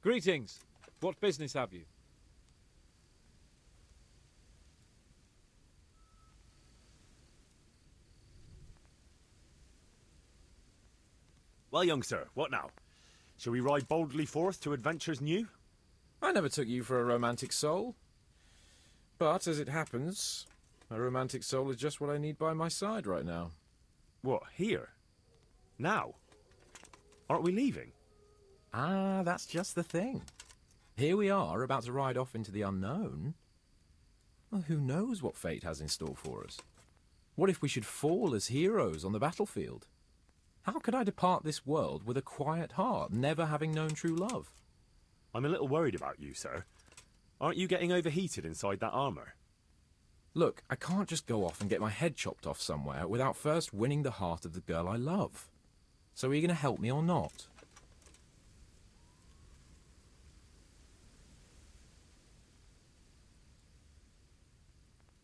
Greetings. What business have you? Well, young sir, what now? Shall we ride boldly forth to adventures new? I never took you for a romantic soul. But, as it happens, a romantic soul is just what I need by my side right now. What, here? Now? Aren't we leaving? Ah, that's just the thing. Here we are, about to ride off into the unknown. Well, who knows what fate has in store for us? What if we should fall as heroes on the battlefield? How could I depart this world with a quiet heart, never having known true love? I'm a little worried about you, sir. Aren't you getting overheated inside that armour? Look, I can't just go off and get my head chopped off somewhere without first winning the heart of the girl I love. So are you going to help me or not?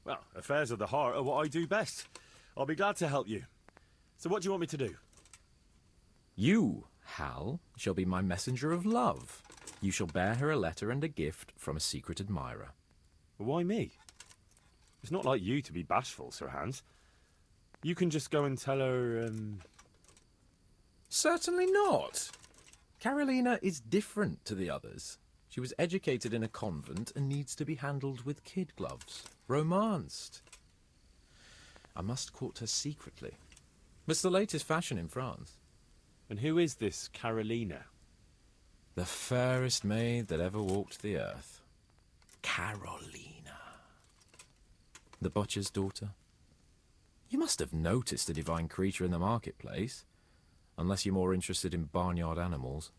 Well, affairs of the heart are what I do best. I'll be glad to help you. So what do you want me to do? You, Hal, shall be my messenger of love. You shall bear her a letter and a gift from a secret admirer. Why me? It's not like you to be bashful, Sir Hans. You can just go and tell her, Certainly not. Carolina is different to the others. She was educated in a convent and needs to be handled with kid gloves. Romanced. I must court her secretly. It's the latest fashion in France. And who is this Carolina? The fairest maid that ever walked the earth. Carolina. The butcher's daughter. You must have noticed a divine creature in the marketplace. Unless you're more interested in barnyard animals.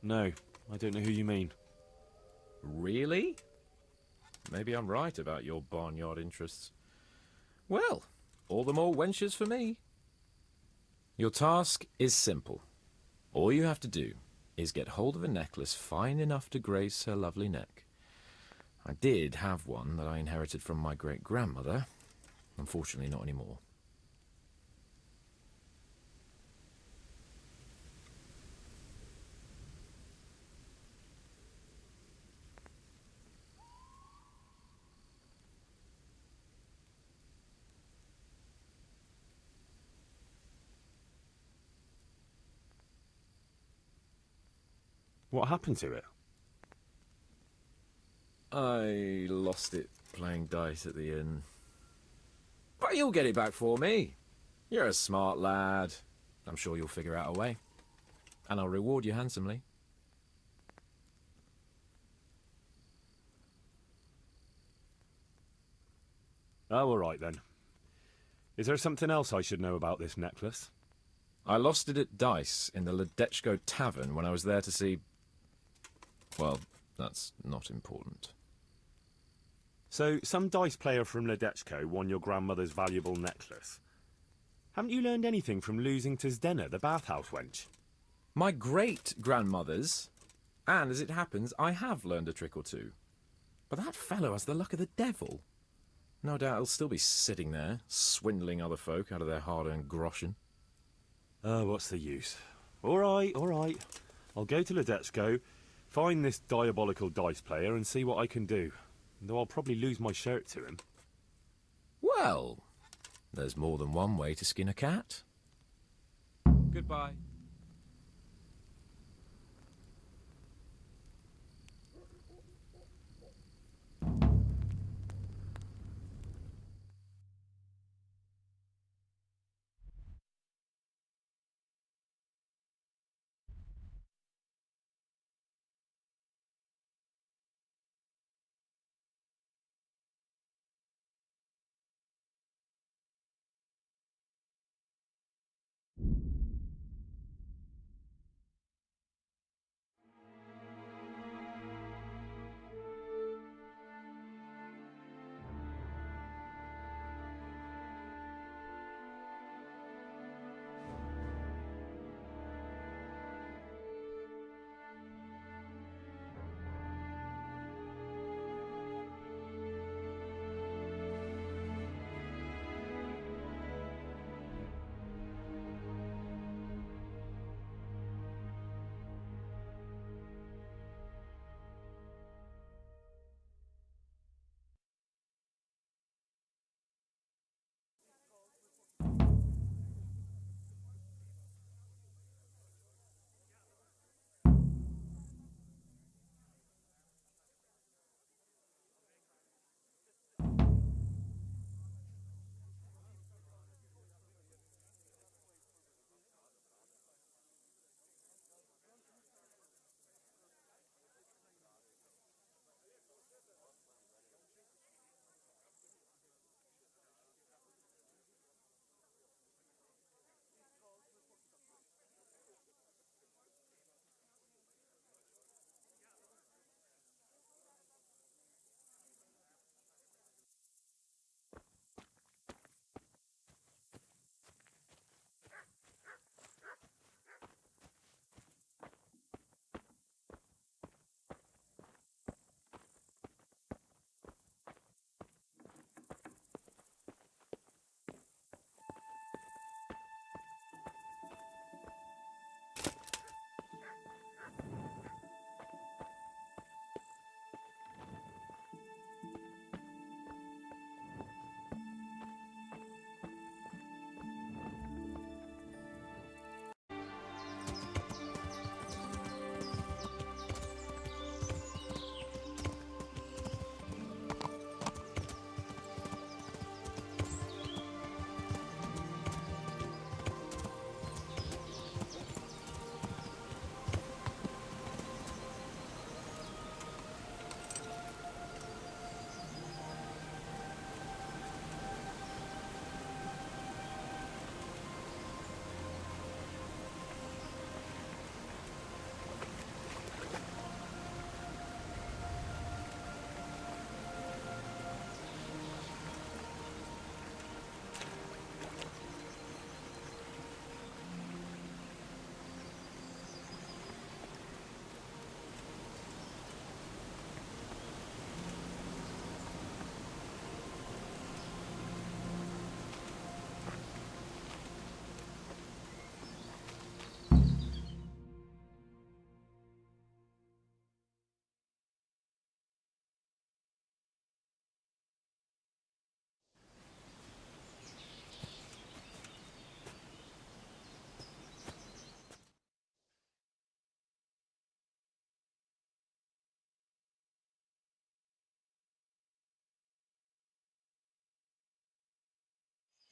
No, I don't know who you mean. Really? Maybe I'm right about your barnyard interests. Well, all the more wenches for me. Your task is simple. All you have to do is get hold of a necklace fine enough to grace her lovely neck. I did have one that I inherited from my great-grandmother. Unfortunately, not anymore. What happened to it? I lost it playing dice at the inn. But you'll get it back for me. You're a smart lad. I'm sure you'll figure out a way. And I'll reward you handsomely. Oh, all right then. Is there something else I should know about this necklace? I lost it at dice in the Ledechko tavern when I was there to see... Well, that's not important. So, some dice player from Ledechko won your grandmother's valuable necklace. Haven't you learned anything from losing to Zdena, the bathhouse wench? My great-grandmother's, and as it happens, I have learned a trick or two. But that fellow has the luck of the devil. No doubt he'll still be sitting there, swindling other folk out of their hard-earned groschen. Oh, what's the use? All right, all right. I'll go to Ledechko, find this diabolical dice player and see what I can do. Though I'll probably lose my shirt to him. Well, there's more than one way to skin a cat. Goodbye.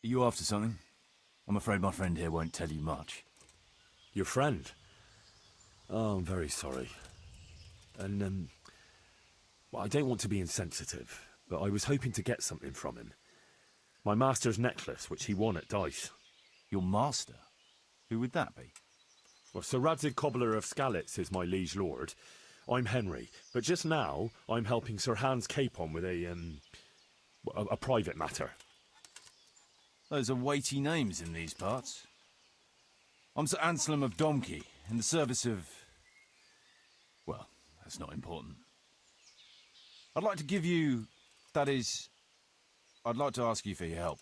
Are you after something? I'm afraid my friend here won't tell you much. Your friend? Oh, I'm very sorry. And, well, I don't want to be insensitive, but I was hoping to get something from him. My master's necklace, which he won at dice. Your master? Who would that be? Well, Sir Radzig Cobbler of Skalitz is my liege lord. I'm Henry, but just now I'm helping Sir Hans Capon with a private matter. Those are weighty names in these parts. I'm Sir Anselm of Domkey, in the service of... well, that's not important. I'd like to give you... that is... I'd like to ask you for your help.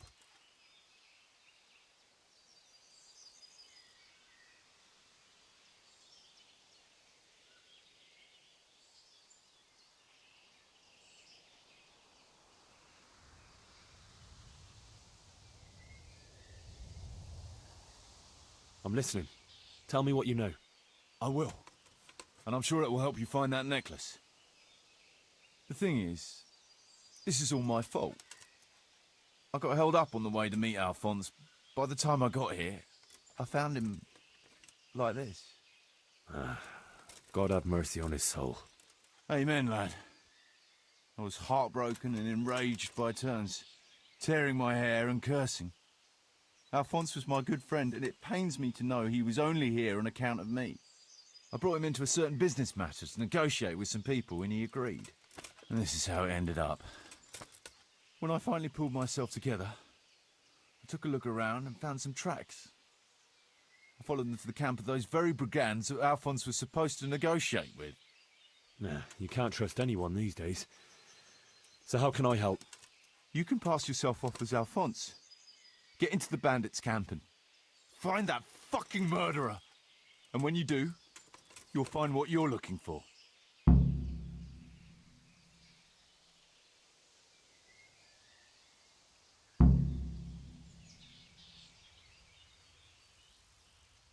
I'm listening. Tell me what you know. I will. And I'm sure it will help you find that necklace. The thing is, this is all my fault. I got held up on the way to meet Alphonse. By the time I got here, I found him like this. God have mercy on his soul. Amen, lad. I was heartbroken and enraged by turns, tearing my hair and cursing. Alphonse was my good friend, and it pains me to know he was only here on account of me. I brought him into a certain business matter to negotiate with some people, and he agreed. And this is how it ended up. When I finally pulled myself together, I took a look around and found some tracks. I followed them to the camp of those very brigands that Alphonse was supposed to negotiate with. Nah, you can't trust anyone these days. So how can I help? You can pass yourself off as Alphonse. Get into the bandits' camp and find that fucking murderer. And when you do, you'll find what you're looking for.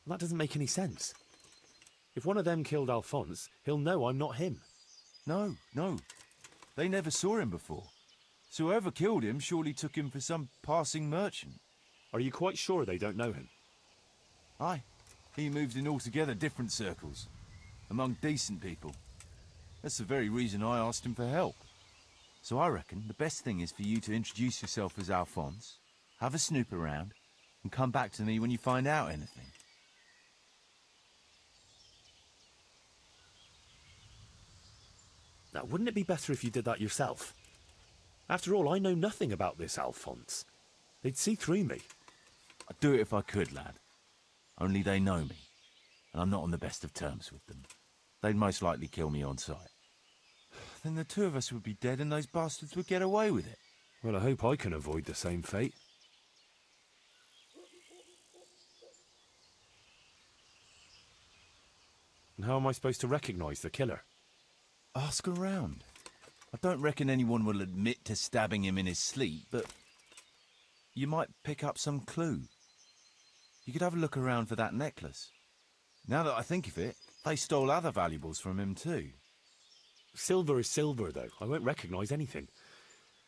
That doesn't make any sense. If one of them killed Alphonse, he'll know I'm not him. No. They never saw him before. So whoever killed him surely took him for some passing merchant. Are you quite sure they don't know him? Aye. He moved in altogether different circles, among decent people. That's the very reason I asked him for help. So I reckon the best thing is for you to introduce yourself as Alphonse, have a snoop around, and come back to me when you find out anything. Now, wouldn't it be better if you did that yourself? After all, I know nothing about this Alphonse. They'd see through me. I'd do it if I could, lad. Only they know me, and I'm not on the best of terms with them. They'd most likely kill me on sight. Then the two of us would be dead and those bastards would get away with it. Well, I hope I can avoid the same fate. And how am I supposed to recognise the killer? Ask around. I don't reckon anyone will admit to stabbing him in his sleep, but you might pick up some clue. You could have a look around for that necklace. Now that I think of it, they stole other valuables from him too. Silver is silver, though. I won't recognise anything.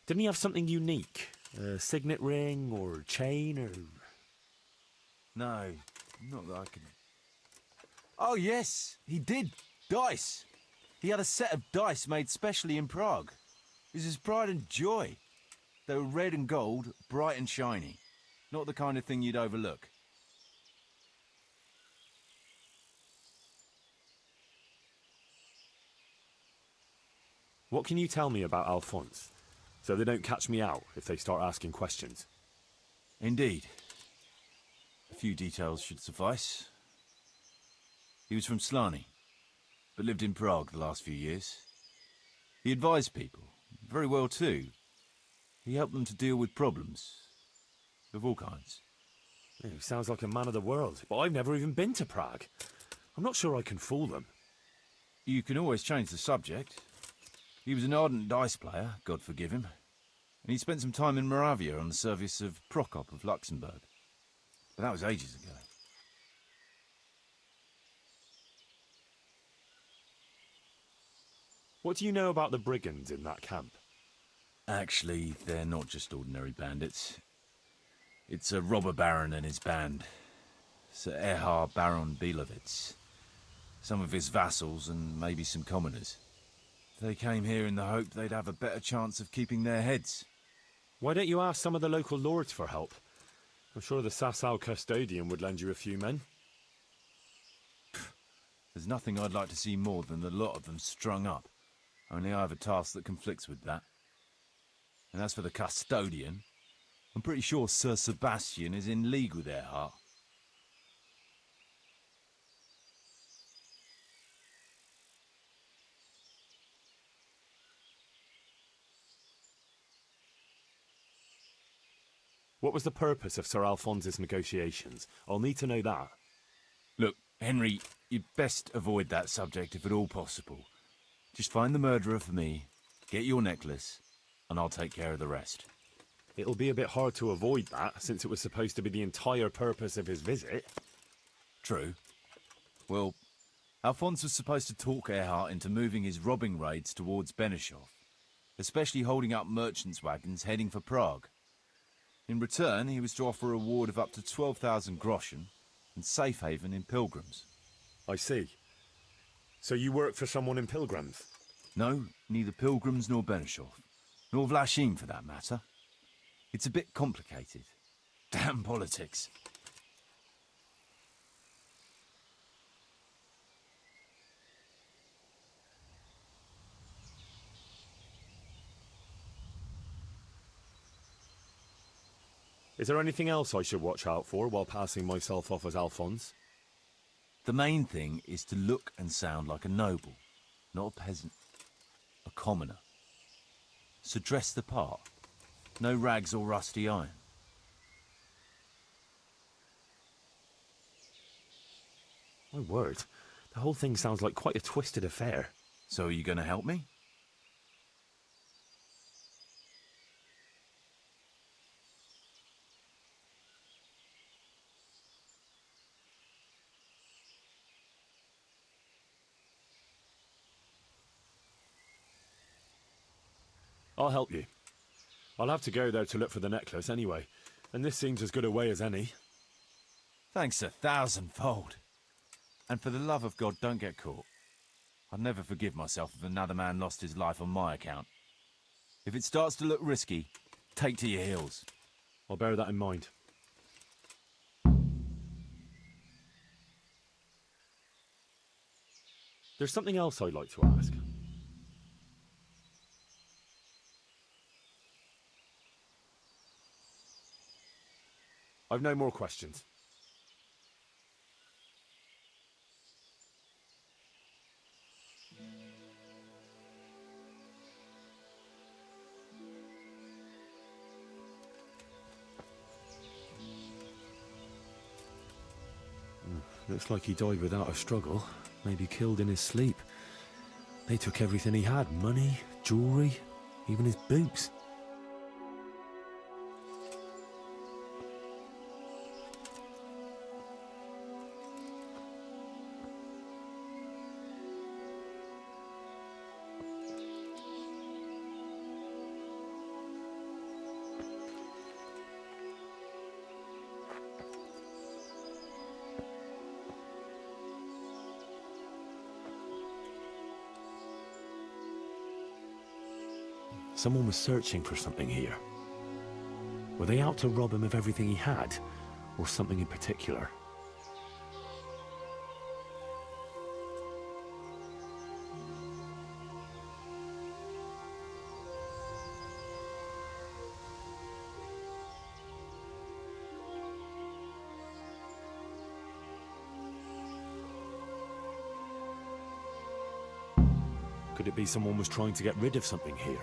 Didn't he have something unique? A signet ring or chain or... No, not that I can... Oh yes, he did. Dice. He had a set of dice made specially in Prague. It was his pride and joy. They were red and gold, bright and shiny. Not the kind of thing you'd overlook. What can you tell me about Alphonse, so they don't catch me out if they start asking questions? Indeed. A few details should suffice. He was from Slani, but lived in Prague the last few years. He advised people, very well too. He helped them to deal with problems, of all kinds. Yeah, he sounds like a man of the world, but I've never even been to Prague. I'm not sure I can fool them. You can always change the subject. He was an ardent dice player, God forgive him, and he spent some time in Moravia on the service of Prokop of Luxembourg. But that was ages ago. What do you know about the brigands in that camp? Actually, they're not just ordinary bandits. It's a robber baron and his band. Sir Erhard Baron Bielowitz. Some of his vassals and maybe some commoners. They came here in the hope they'd have a better chance of keeping their heads. Why don't you ask some of the local lords for help? I'm sure the Sasau custodian would lend you a few men. There's nothing I'd like to see more than the lot of them strung up. Only I have a task that conflicts with that. And as for the custodian, I'm pretty sure Sir Sebastian is in league with Erhard. What was the purpose of Sir Alphonse's negotiations? I'll need to know that. Look, Henry, you'd best avoid that subject if at all possible. Just find the murderer for me, get your necklace, and I'll take care of the rest. It'll be a bit hard to avoid that, since it was supposed to be the entire purpose of his visit. True. Well, Alphonse was supposed to talk Erhard into moving his robbing raids towards Benishov, especially holding up merchants' wagons heading for Prague. In return, he was to offer a reward of up to 12,000 groschen and safe haven in Pilgrims. I see. So you work for someone in Pilgrims? No, neither Pilgrims nor Benishov, nor Vlachim for that matter. It's a bit complicated. Damn politics. Is there anything else I should watch out for while passing myself off as Alphonse? The main thing is to look and sound like a noble, not a peasant, a commoner. So dress the part. No rags or rusty iron. My word, the whole thing sounds like quite a twisted affair. So are you going to help me? I'll help you. I'll have to go there to look for the necklace anyway, and this seems as good a way as any. Thanks 1,000-fold. And for the love of God, don't get caught. I'd never forgive myself if another man lost his life on my account. If it starts to look risky, take to your heels. I'll bear that in mind. There's something else I'd like to ask. I've no more questions. Looks like he died without a struggle. Maybe killed in his sleep. They took everything he had. Money, jewellery, even his boots. Someone was searching for something here. Were they out to rob him of everything he had, or something in particular? Could it be someone was trying to get rid of something here?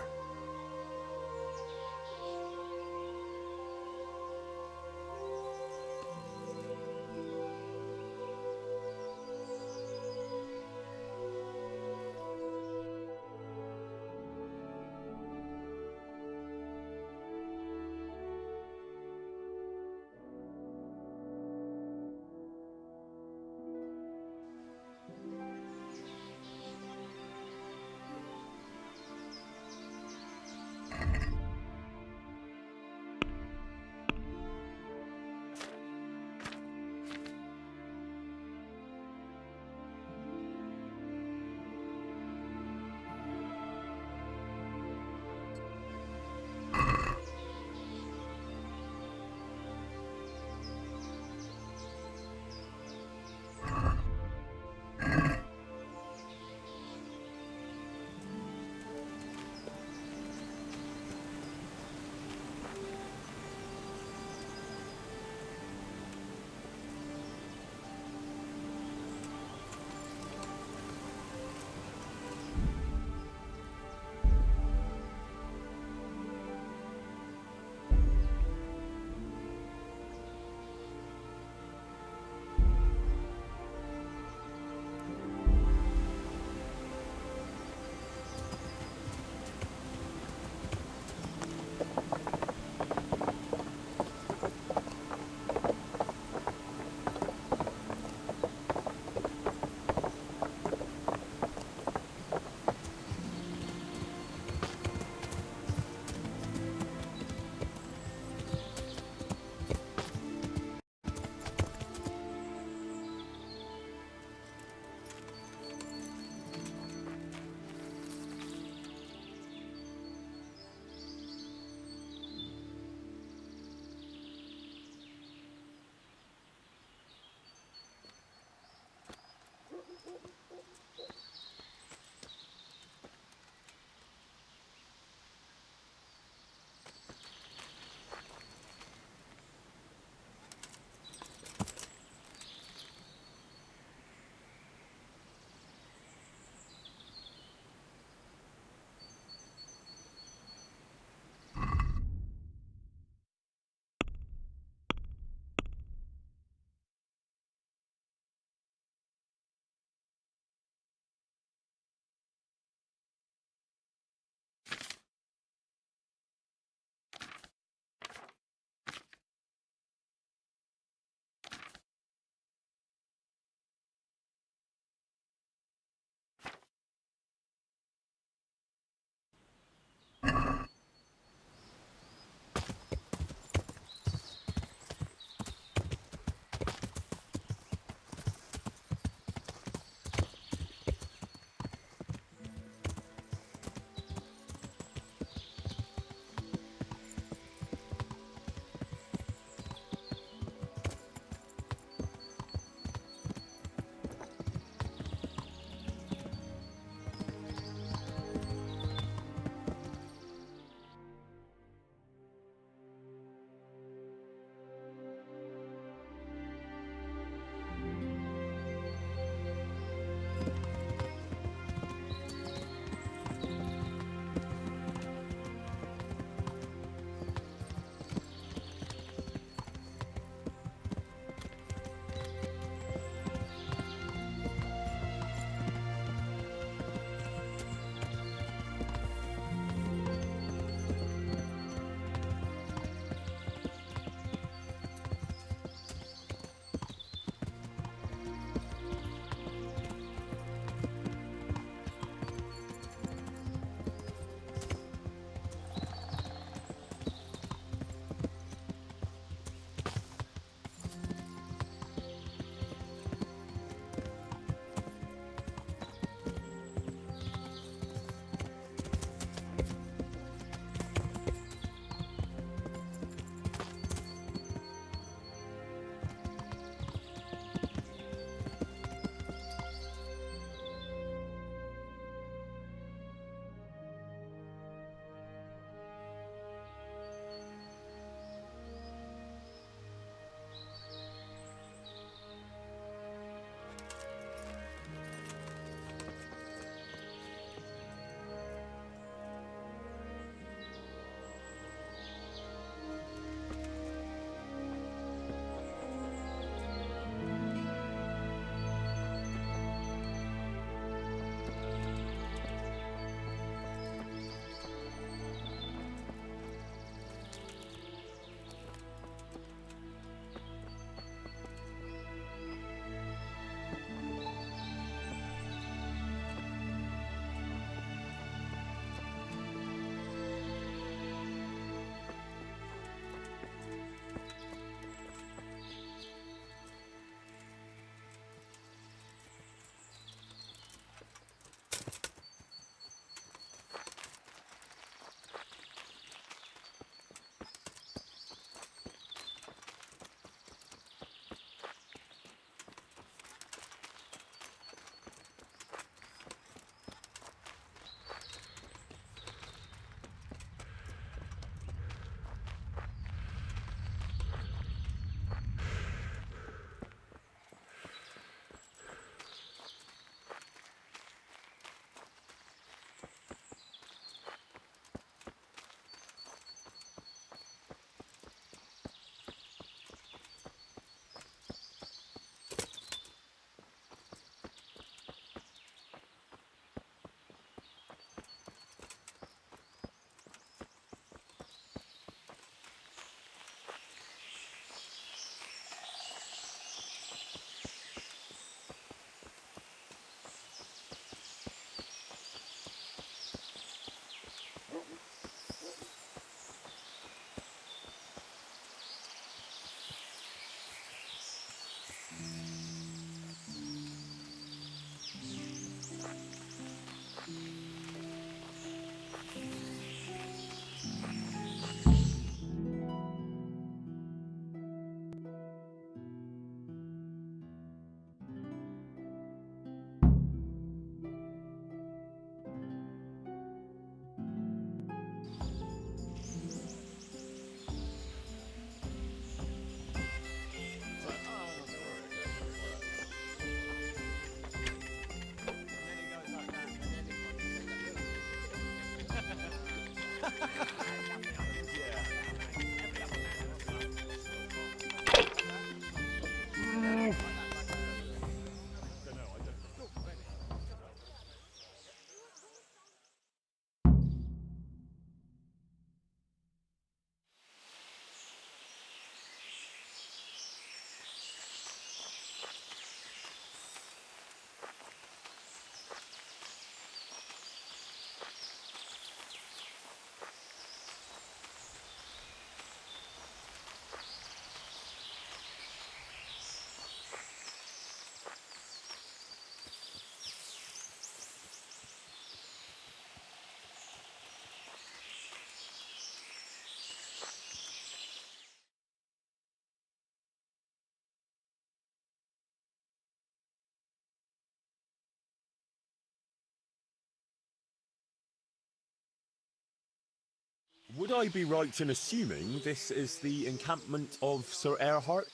Would I be right in assuming this is the encampment of Sir Erhard,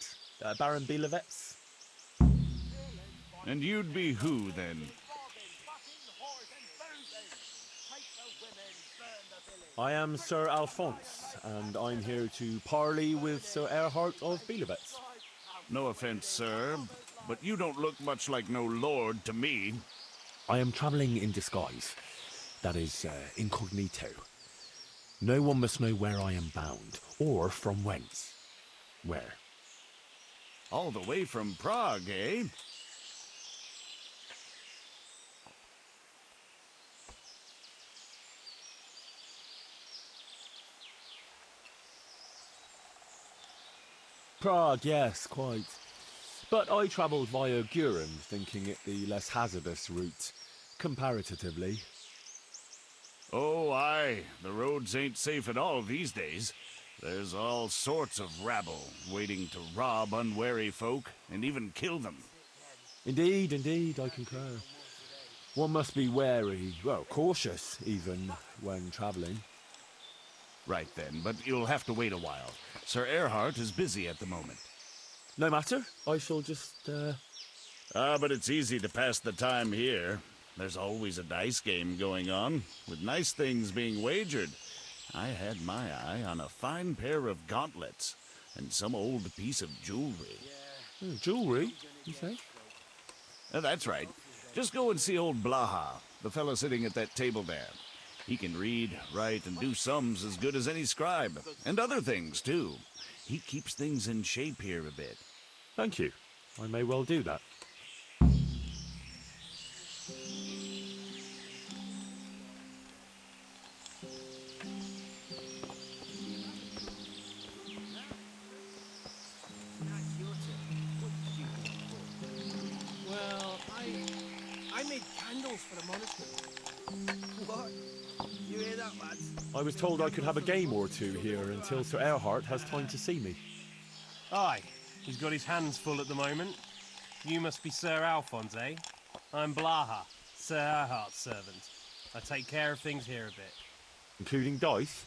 Baron Belevets? And you'd be who, then? I am Sir Alphonse, and I'm here to parley with Sir Erhard of Belevets. No offense, sir, but you don't look much like no lord to me. I am travelling in disguise. That is, incognito. No one must know where I am bound, or from whence. Where? All the way from Prague, eh? Prague, yes, quite. But I travelled via Guren, thinking it the less hazardous route, comparatively. Oh, aye. The roads ain't safe at all these days. There's all sorts of rabble waiting to rob unwary folk and even kill them. Indeed, indeed, I concur. One must be wary, well, cautious even, when travelling. Right then, but you'll have to wait a while. Sir Erhard is busy at the moment. No matter, I shall just, But it's easy to pass the time here. There's always a dice game going on, with nice things being wagered. I had my eye on a fine pair of gauntlets, and some old piece of jewelry. Jewellery, you say? That's right. Just go and see old Blaha, the fellow sitting at that table there. He can read, write, and do sums as good as any scribe, and other things, too. He keeps things in shape here a bit. Thank you. I may well do that. Well, I made candles for the monastery. What? You hear that, lads? I was told I could have a game or two here until Sir Erhard has time to see me. Aye, he's got his hands full at the moment. You must be Sir Alphonse, eh? I'm Blaha, Sir Erhard's servant. I take care of things here a bit. Including dice?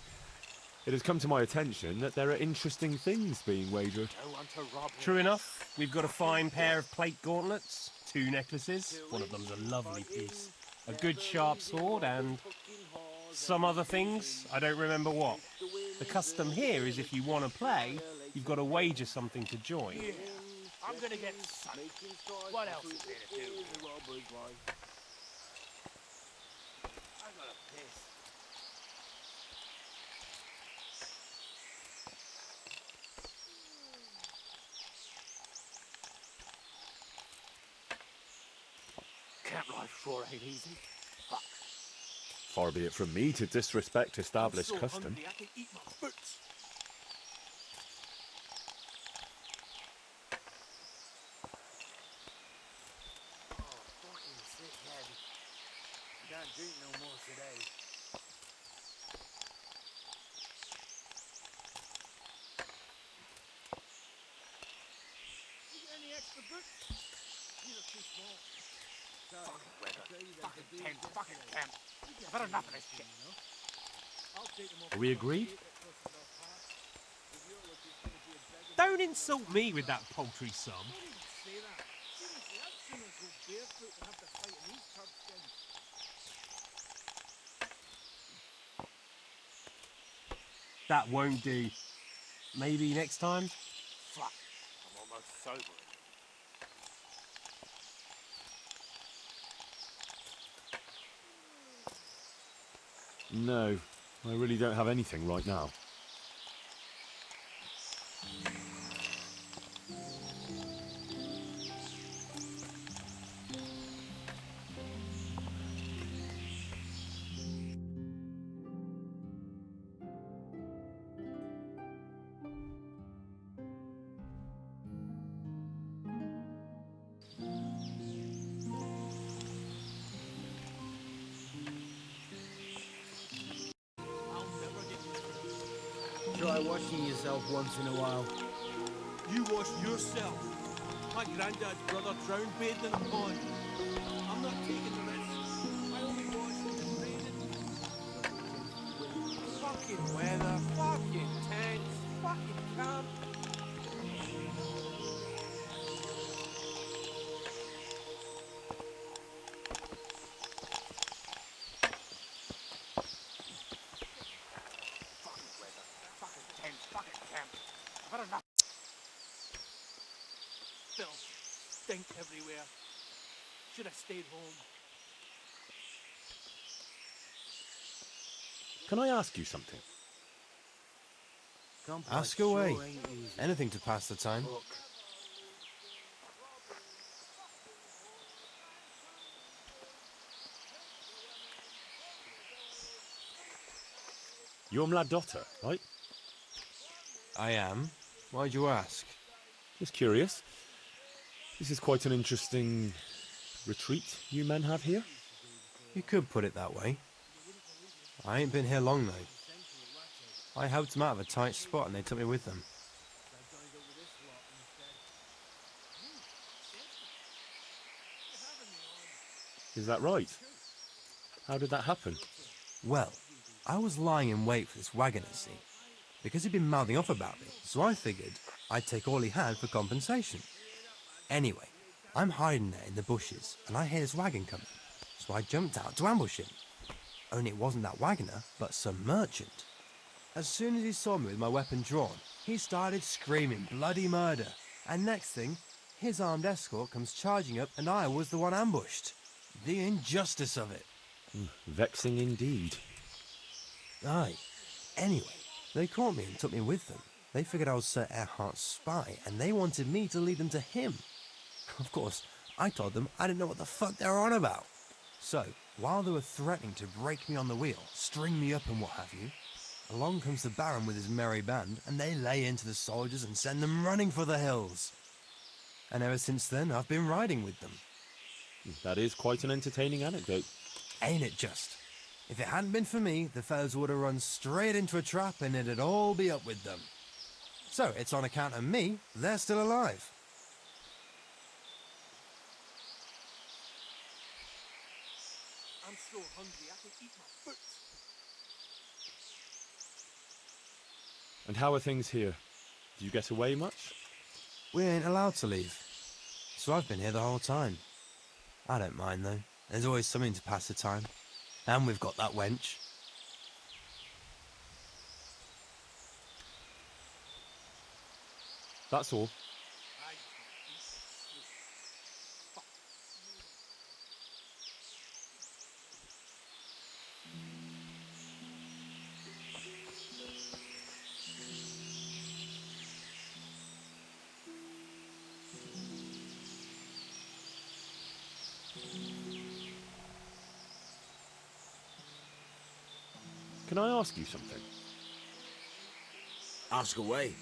It has come to my attention that there are interesting things being wagered. True enough, we've got a fine pair of plate gauntlets, 2 necklaces, one of them's a lovely piece, a good sharp sword, and some other things, I don't remember what. The custom here is if you want to play, you've got to wager something to join. I'm gonna get sucked. What else is there to do? I got a piss. Camp life sure ain't easy. Fuck. Far be it from me to disrespect established I'm so custom. hungry I can eat my boots. Oh, fucking sick head. Can't drink no more today. You got any extra boots? These are too small. Fucking weather. Fucking tent. Fucking camp. I've had enough of this shit. Are we agreed? Don't insult me with that paltry sum. That won't do. Maybe next time? Fuck, I'm almost sober. No, I really don't have anything right now. Try washing yourself once in a while. You wash yourself. My granddad's brother drowned bathing in a pond. I'm not taking the risk. I only wash when it's raining. Fucking weather, fucking tents, fucking camp. Fucking weather, fucking tents, fucking camp. I've had enough. Filth, stink everywhere. Should have stayed home. Can I ask you something? Ask away. Anything to pass the time. You're Mladotta, right? I am. Why'd you ask? Just curious. This is quite an interesting retreat you men have here. You could put it that way. I ain't been here long, though. I helped them out of a tight spot and they took me with them. Is that right? How did that happen? Well, I was lying in wait for this wagoner, see, because he'd been mouthing off about me, so I figured I'd take all he had for compensation. Anyway, I'm hiding there in the bushes, and I hear this wagon coming, so I jumped out to ambush him. Only it wasn't that wagoner, but some merchant. As soon as he saw me with my weapon drawn, he started screaming bloody murder, and next thing, his armed escort comes charging up, and I was the one ambushed. The injustice of it. Vexing indeed. Aye. Anyway, they caught me and took me with them. They figured I was Sir Erhardt's spy, and they wanted me to lead them to him. Of course, I told them I didn't know what the fuck they were on about. So, while they were threatening to break me on the wheel, string me up and what have you, along comes the Baron with his merry band, and they lay into the soldiers and send them running for the hills. And ever since then, I've been riding with them. That is quite an entertaining anecdote. Ain't it just? If it hadn't been for me, the fellas would have run straight into a trap and it'd all be up with them. So, it's on account of me, they're still alive. I'm so hungry I can eat my foot. And how are things here? Do you get away much? We ain't allowed to leave. So I've been here the whole time. I don't mind though. There's always something to pass the time. And we've got that wench. That's all. Can I ask you something? Ask away.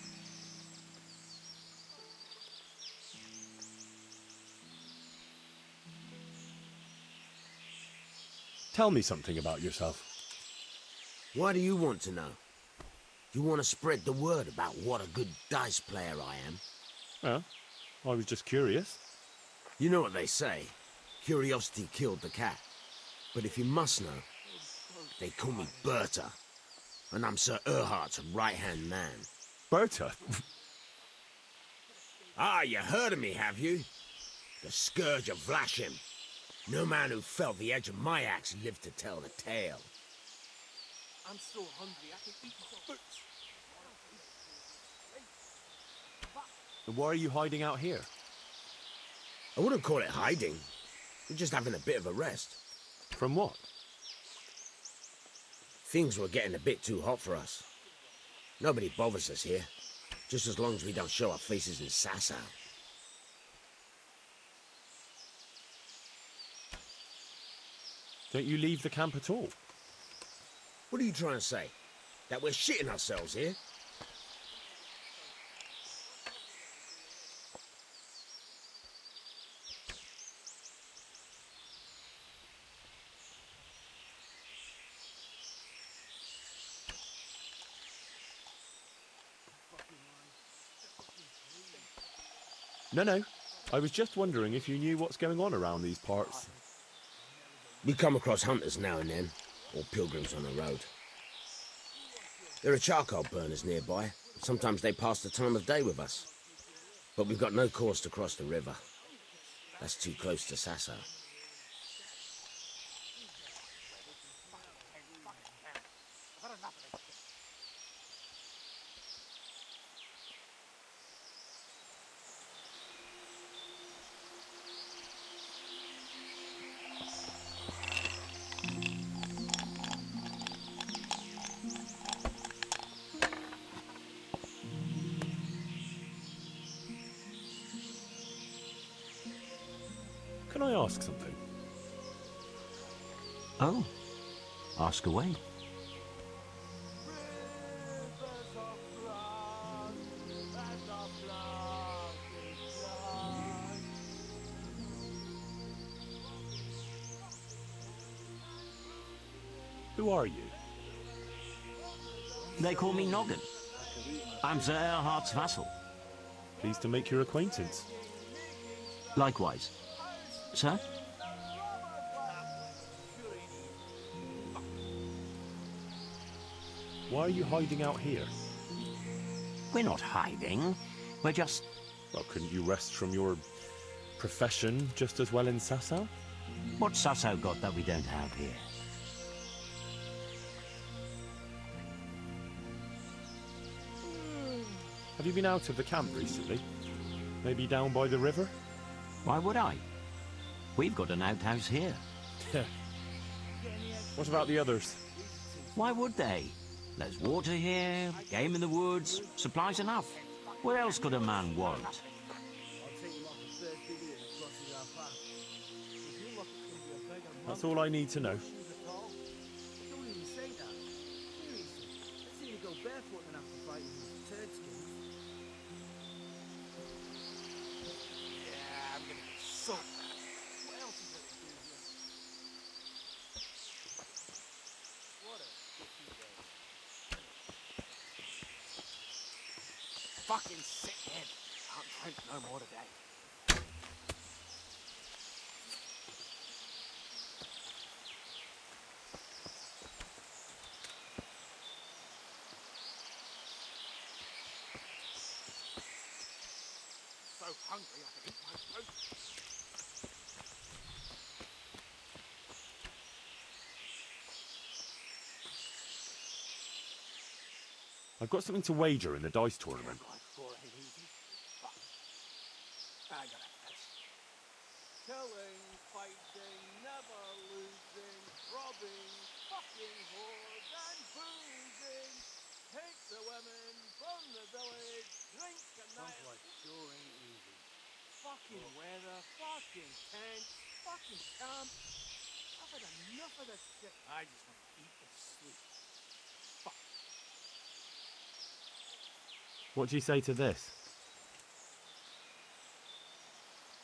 Tell me something about yourself. Why do you want to know? You want to spread the word about what a good dice player I am? Well, I was just curious. You know what they say. Curiosity killed the cat. But if you must know, they call me Berta. And I'm Sir Erhardt's right-hand man. Berta? Ah, you heard of me, have you? The Scourge of Vlashim. No man who felt the edge of my axe lived to tell the tale. I'm so hungry I can eat my foot. And why are you hiding out here? I wouldn't call it hiding. We're just having a bit of a rest. From what? Things were getting a bit too hot for us. Nobody bothers us here, just as long as we don't show our faces in Sasau. Don't you leave the camp at all? What are you trying to say? That we're shitting ourselves here? No. I was just wondering if you knew what's going on around these parts. We come across hunters now and then, or pilgrims on the road. There are charcoal burners nearby. Sometimes they pass the time of day with us. But we've got no cause to cross the river. That's too close to Sasau. Can I ask something? Oh, ask away. Who are you? They call me Noggin. I'm Sir Erhard's vassal. Pleased to make your acquaintance. Likewise. Sir? Why are you hiding out here? We're not hiding. We're just... Well, couldn't you rest from your profession just as well in Sasau? What's Sasau got that we don't have here? Have you been out of the camp recently? Maybe down by the river? Why would I? We've got an outhouse here. What about the others? Why would they? There's water here, game in the woods, supplies enough. What else could a man want? That's all I need to know. Don't even say that. Seriously, let's see you go barefoot and after fighting these turd skins. Yeah, I'm gonna get soaked. What else is there to do here? What a dicky day. Fucking sick head. Can't drink no more today. So hungry I can eat my food. I've got something to wager in the dice tournament. Ain't easy. Fuck. I gotta piss. Killing, fighting, never losing, robbing, fucking whores and boozing. Take the women, burn the village, drink a night. Sounds like sure ain't easy. Fucking weather, fucking tents, fucking camp. I've had enough of this shit. I just want to eat and sleep. Fuck. What do you say to this?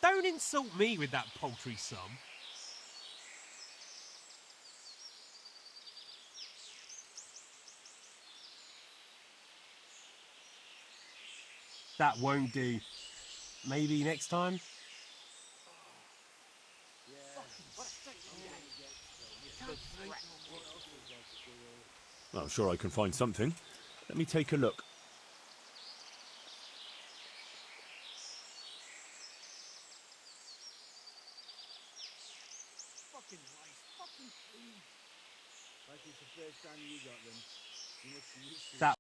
Don't insult me with that paltry sum. That won't do. Maybe next time? Well, I'm sure I can find something. Let me take a look. Fucking rice, fucking food. Like it's the first time you got them. You must be used to it. That